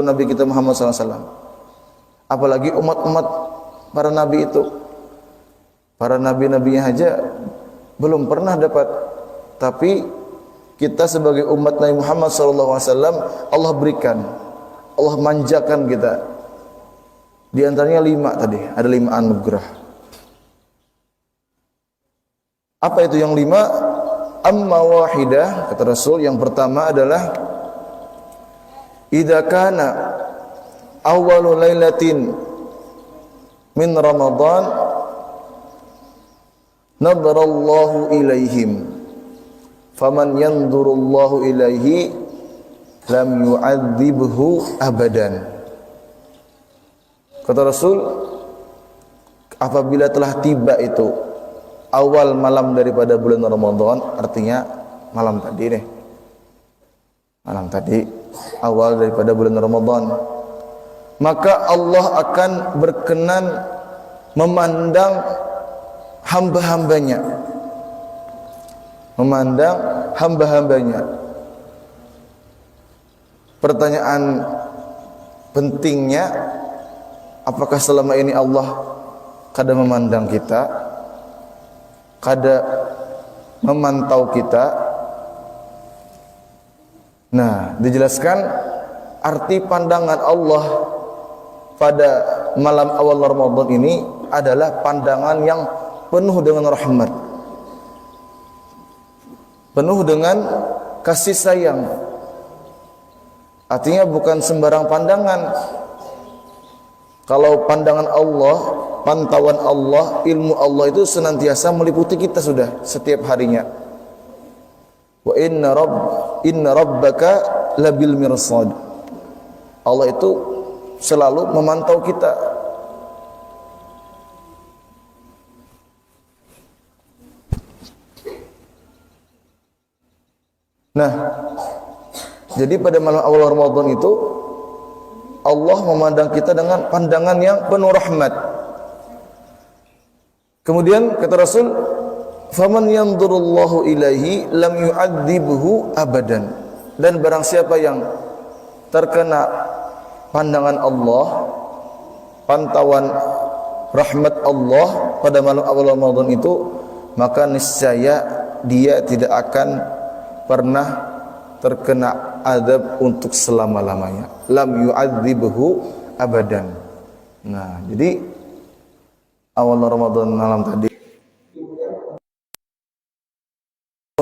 Nabi kita Muhammad SAW. Apalagi umat-umat para nabi itu. Para nabi-nabinya aja belum pernah dapat. Tapi kita sebagai umat Nabi Muhammad SAW, Allah berikan, Allah manjakan kita. Di antaranya 5 tadi, ada 5 anugerah. Apa itu yang 5? Amma wahidah, kata Rasul, yang pertama adalah idza kana awwalu lailatin min Ramadan nadarallahu ilaihim faman yanzurullahu ilaihi lam yu'adzibhu abadan. Kata Rasul, apabila telah tiba itu awal malam daripada bulan Ramadan, artinya malam tadi nih, malam tadi awal daripada bulan Ramadan, maka Allah akan berkenan memandang hamba-hambanya, memandang hamba-hambanya. Pertanyaan pentingnya, apakah selama ini Allah kada memandang kita, kada memantau kita? Nah, dijelaskan arti pandangan Allah pada malam awal Ramadan ini adalah pandangan yang penuh dengan rahmat, penuh dengan kasih sayang. Artinya bukan sembarang pandangan. Kalau pandangan Allah, pantauan Allah, ilmu Allah itu senantiasa meliputi kita sudah setiap harinya. Wa inna rabbaka labil mirsad. Allah itu selalu memantau kita. Nah, jadi pada malam awal Ramadan itu Allah memandang kita dengan pandangan yang penuh rahmat. Kemudian kata Rasul, faman yanzurullahu ilaihi lam yu'adzibhu abadan. Dan barang siapa yang terkena pandangan Allah, pantauan rahmat Allah pada malam awal Ramadan itu, maka niscaya dia tidak akan pernah terkena azab untuk selama-lamanya. Lam yu'adzibhu abadan. Nah, jadi awal Ramadan malam tadi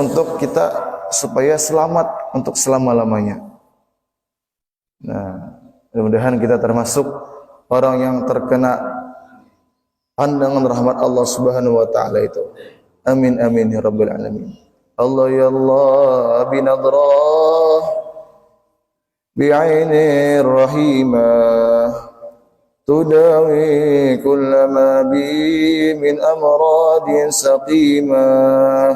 untuk kita supaya selamat untuk selama-lamanya. Nah, mudah-mudahan kita termasuk orang yang terkena pandangan rahmat Allah Subhanahu wa taala itu. Amin amin ya rabbal alamin. Allah ya Allah binadrah bi'aini rahimah tudawi kullama bi min amradin saqimah.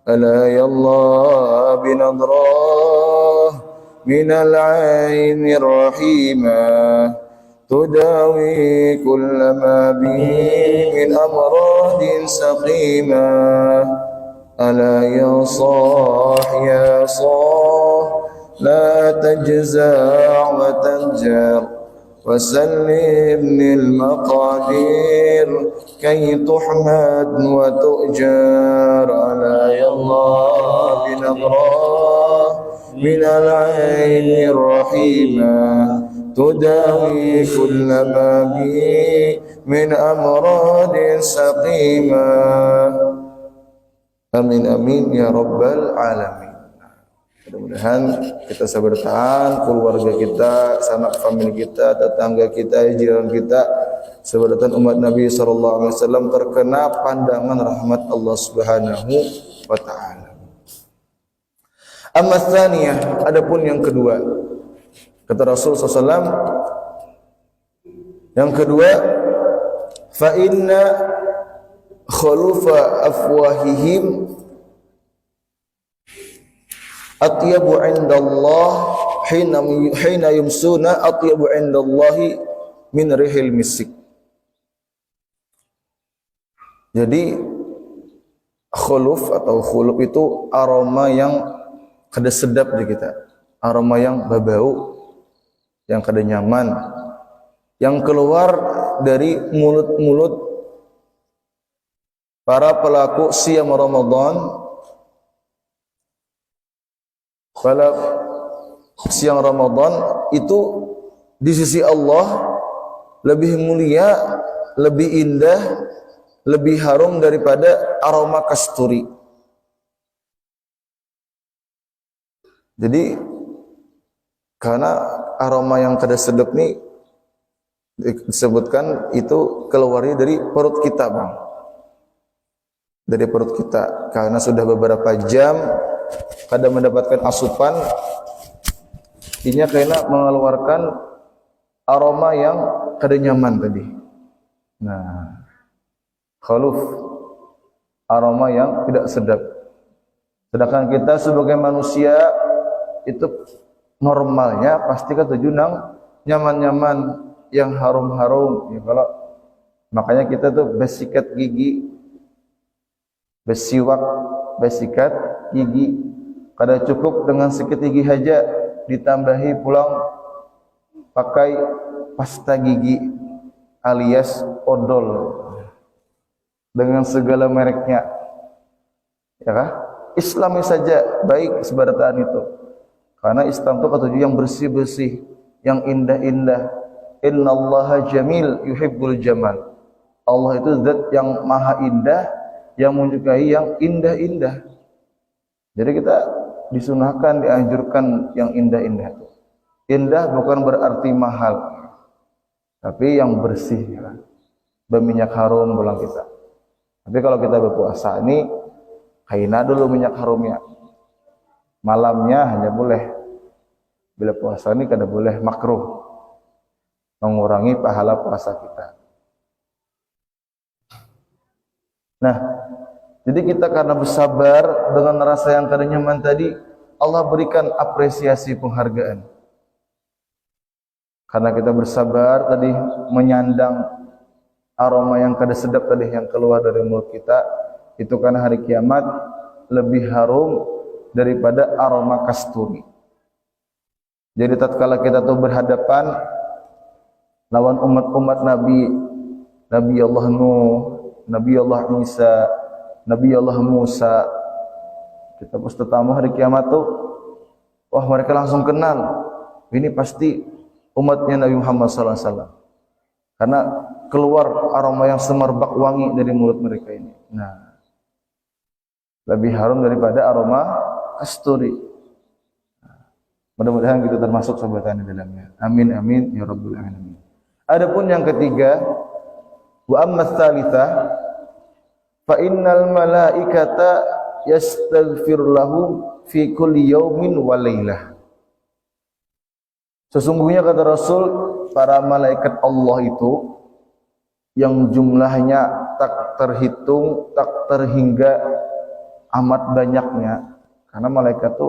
Ala ya Allah binadrah minal aini rahimah tudawi kullama bi min amradin saqimah. ألا يا صاح يا صاح لا تجزع وتنجر وسلمني المقادير كي تحمد وتؤجر. ألا يا الله بنظرة من العين الرحيمة تداوي كل ما بي من أمراض سقيمة. Amin amin ya rabbal alamin. Mudah-mudahan kita bisa bertahan, keluarga kita, sanak famili kita, tetangga kita, jiran kita, seberatan umat Nabi sallallahu alaihi wasallam terkena pandangan rahmat Allah Subhanahu wa taala. Amma tsaniyah, adapun yang kedua, kata Rasul sallallahu alaihi wasallam, yang kedua, fa inna khulufa afwahihim atyabu indallah hina yumsuna atyabu indallahi min rihil misik. Jadi khuluf atau khuluf itu aroma yang kada sedap di kita, aroma yang berbau. yang kada nyaman, yang keluar dari mulut-mulut para pelaku siyam Ramadan. Pada siang Ramadan itu di sisi Allah lebih mulia, lebih indah, lebih harum daripada aroma kasturi. Jadi karena aroma yang kada sedap nih disebutkan itu keluarnya dari perut kita, Bang. Dari perut kita karena sudah beberapa jam kada mendapatkan asupan, ini karena mengeluarkan aroma yang kada nyaman tadi. Nah, khaluf, aroma yang tidak sedap. Sedangkan kita sebagai manusia itu normalnya pasti kan tujuh nang nyaman-nyaman, yang harum-harum. Ya, kalau makanya kita tuh bersikat gigi, bersiwak, bersikat gigi. Kada cukup dengan sikat gigi saja, ditambahi pulang pakai pasta gigi alias odol dengan segala mereknya. Ya kah? Islami saja baik sebarataan itu. Karena Islam itu ketujuh yang bersih-bersih, yang indah-indah. Innallaha jamil yuhibbul jamal. Allah itu zat yang maha indah, yang menyukai yang indah-indah. Jadi kita disunahkan, dianjurkan yang indah-indah. Indah bukan berarti mahal, tapi yang bersih, ya. Berminyak harum pulang kita. Tapi kalau kita berpuasa ini, kaina dulu minyak harumnya. Malamnya hanya boleh. Bila puasa ini kada boleh, makruh, mengurangi pahala puasa kita. Nah, jadi kita karena bersabar dengan rasa yang kada nyaman tadi, Allah berikan apresiasi penghargaan. Karena kita bersabar tadi menyandang aroma yang kada sedap tadi yang keluar dari mulut kita, itu karena hari kiamat lebih harum daripada aroma kasturi. Jadi tatkala kita tuh berhadapan lawan umat-umat Nabi, Nabi Allah Nuh, Nabi Allah Isa, Nabi Allah Musa, kita pas tamu hari kiamat tuh, wah mereka langsung kenal, ini pasti umatnya Nabi Muhammad SAW, karena keluar aroma yang semerbak wangi dari mulut mereka ini. Nah, lebih harum daripada aroma kasturi. Mudah-mudahan kita termasuk sahabatan di dalamnya. Amin amin ya rabbal alamin. Adapun yang ketiga, wa amma tsalitsa fa innal malaikata yastaghfir lahum fi kulli yaumin wa lailah. Sesungguhnya kata Rasul, para malaikat Allah itu yang jumlahnya tak terhitung, tak terhingga, amat banyaknya. Karena malaikat itu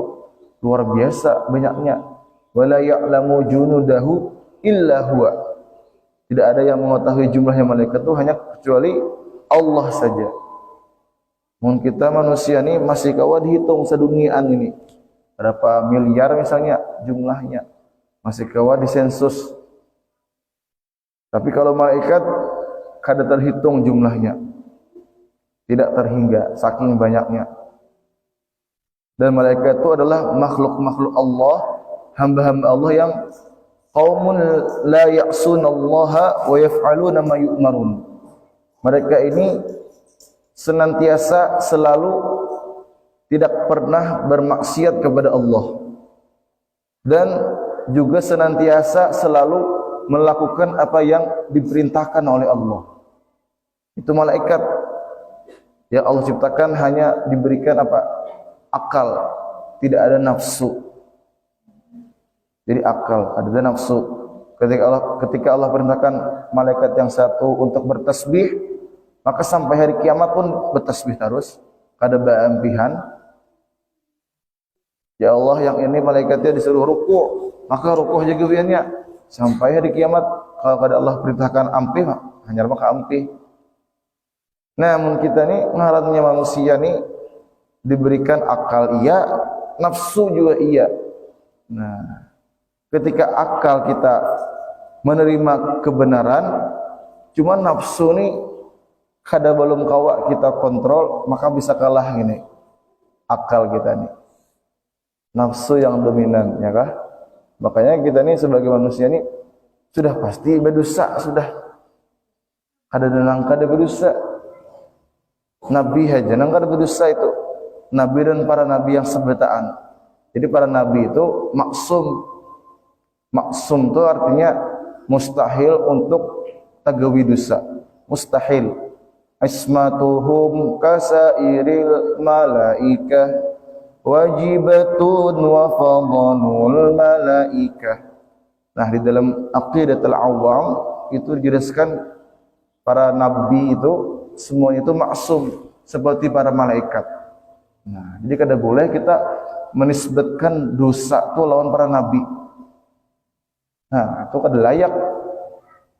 luar biasa banyaknya. Wala ya'lamu junudahu illa huwa. Tidak ada yang mengetahui jumlahnya malaikat itu hanya kecuali Allah saja. Mungkin kita manusia ini masih kawa dihitung seduniaan ini. Berapa miliar misalnya jumlahnya. Masih kawa disensus. Tapi kalau malaikat kada terhitung jumlahnya. Tidak terhingga saking banyaknya. Dan malaikat itu adalah makhluk-makhluk Allah, hamba-hamba Allah yang qaumun la ya'sunallaha wa yaf'aluna ma yu'marun. Mereka ini senantiasa selalu tidak pernah bermaksiat kepada Allah, dan juga senantiasa selalu melakukan apa yang diperintahkan oleh Allah. Itu malaikat yang Allah ciptakan hanya diberikan apa? Akal, tidak ada nafsu. Jadi akal, ada nafsu. Ketika Allah perintahkan malaikat yang satu untuk bertasbih, maka sampai hari kiamat pun bertasbih terus, kada beampihan. Ya Allah, yang ini malaikatnya disuruh ruku', maka ruku' aja gewiannya sampai hari kiamat. Kalau kada Allah perintahkan ampih, hanya maka ampih. Namun kita ni ngarannya manusia ni diberikan akal iya, nafsu juga iya. Nah, ketika akal kita menerima kebenaran, cuma nafsu nih kada belum kawa kita kontrol, maka bisa kalah gini akal kita nih, nafsu yang dominan, ya kah? Makanya kita nih sebagai manusia nih sudah pasti berdosa, sudah kada denang kada berdosa. Nabi aja nang kada berdosa itu, nabi dan para nabi yang sebetaan. Jadi para nabi itu maksum. Maksum itu artinya mustahil untuk tagawi dosa, mustahil. Ismatuhum kasairil malaikah wajibatun wa fadhanul malaikah. Nah, di dalam Aqidatul Awam itu dijelaskan para nabi itu semuanya itu maksum seperti para malaikat. Nah, jadi kada boleh kita menisbatkan dosa itu lawan para nabi. Nah, itu kada layak.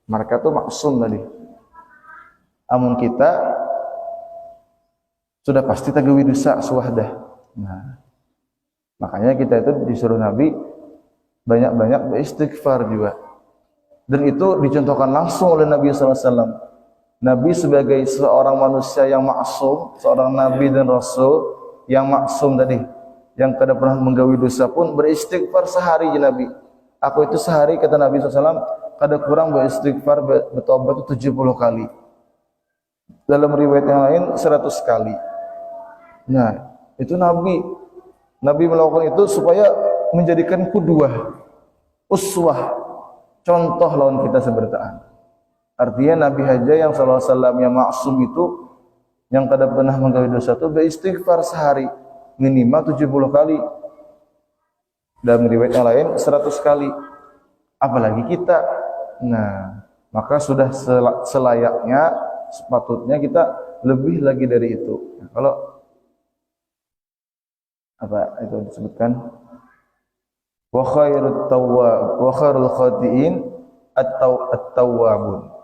Mereka itu maksum tadi. Amun kita sudah pasti tagawi dosa suwadah. Nah, makanya kita itu disuruh Nabi banyak-banyak beristighfar juga. Dan itu dicontohkan langsung oleh Nabi SAW. Nabi sebagai seorang manusia yang maksum, seorang Nabi dan Rasul yang maksum tadi, yang kada pernah menggawi dosa pun beristighfar sehari ya Nabi. Aku itu sehari, kata Nabi SAW, kada kurang beristighfar, bertobat itu 70 kali. Dalam riwayat yang lain 100 kali. Nah, itu Nabi melakukan itu supaya menjadikan qudwah, uswah, contoh lawan kita sebertaan. Artinya Nabi aja yang sallallahu alaihi wasallam yang maksum itu, yang kada pernah menggawe dosa itu beristighfar sehari minimal 70 kali. Dalam riwayat yang lain 100 kali. Apalagi kita. Nah, maka sudah selayaknya, sepatutnya kita lebih lagi dari itu. Nah, kalau apa itu disebutkan wa khairut tawwab wa khairul khati'in at-tawwabun.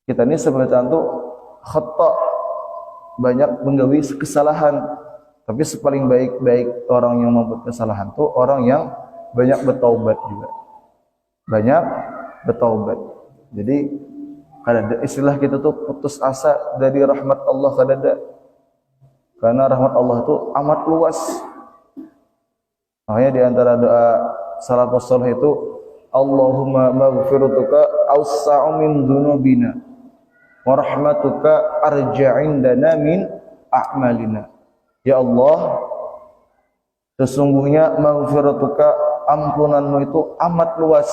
Kita ini sebenarnya tuh khata, banyak menggawi kesalahan, tapi sepaling baik orang yang membuat kesalahan tuh orang yang banyak bertaubat juga. Banyak bertaubat. Jadi kada istilah kita tuh putus asa dari rahmat Allah, kada ada. Karena rahmat Allah itu amat luas. Makanya di antara doa salafus saleh itu Allahumma maghfiratuka awsa'u min dzunubina wa rahmatuka arja'indana min a'malina. Ya Allah, sesungguhnya maghfiratuka, ampunanmu itu amat luas.